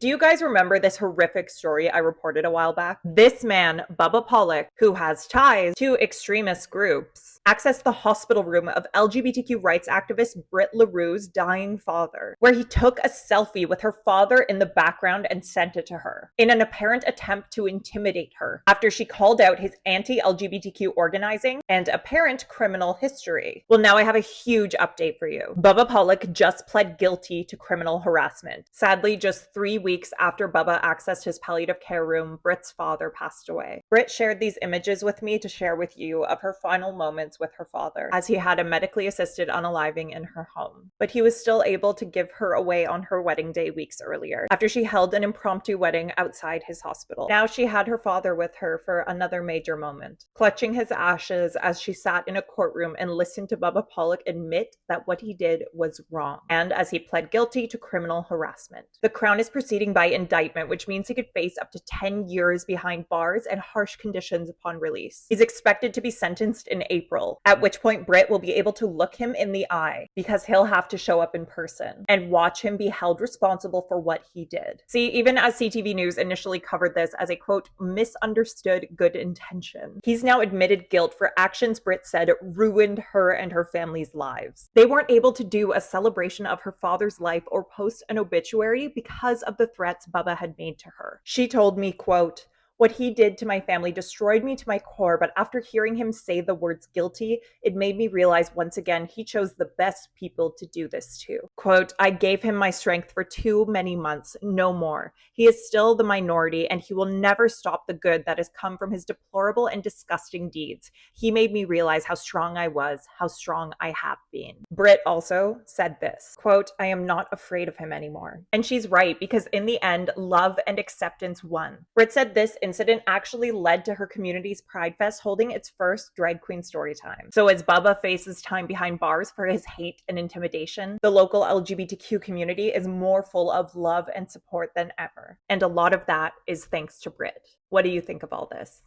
Do you guys remember this horrific story I reported a while back? This man, Bubba Pollock, who has ties to extremist groups, accessed the hospital room of LGBTQ rights activist Britt Leroux's dying father, where he took a selfie with her father in the background and sent it to her, in an apparent attempt to intimidate her, after she called out his anti-LGBTQ organizing and apparent criminal history. Well, now I have a huge update for you. Bubba Pollock just pled guilty to criminal harassment. Sadly, just 3 weeks after Bubba accessed his palliative care room, Britt's father passed away. Britt shared these images with me to share with you of her final moments with her father, as he had a medically assisted unaliving in her home. But he was still able to give her away on her wedding day weeks earlier, after she held an impromptu wedding outside his hospital. Now she had her father with her for another major moment, clutching his ashes as she sat in a courtroom and listened to Bubba Pollock admit that what he did was wrong, and as he pled guilty to criminal harassment. The Crown is proceeding by indictment, which means he could face up to 10 years behind bars and harsh conditions upon release. He's expected to be sentenced in April, at which point Britt will be able to look him in the eye, because he'll have to show up in person and watch him be held responsible for what he did. See, even as CTV News initially covered this as a quote, misunderstood good intention, he's now admitted guilt for actions Britt said ruined her and her family's lives. They weren't able to do a celebration of her father's life or post an obituary because of the threats Bubba had made to her. She told me, quote, "What he did to my family destroyed me to my core, but after hearing him say the words guilty, it made me realize once again he chose the best people to do this to." Quote, "I gave him my strength for too many months, no more. He is still the minority, and he will never stop the good that has come from his deplorable and disgusting deeds. He made me realize how strong I was, how strong I have been." Britt also said this, quote, "I am not afraid of him anymore." And she's right, because in the end, love and acceptance won. Britt said this incident actually led to her community's Pride Fest holding its first drag queen story time. So as Bubba faces time behind bars for his hate and intimidation, the local LGBTQ community is more full of love and support than ever. And a lot of that is thanks to Britt. What do you think of all this?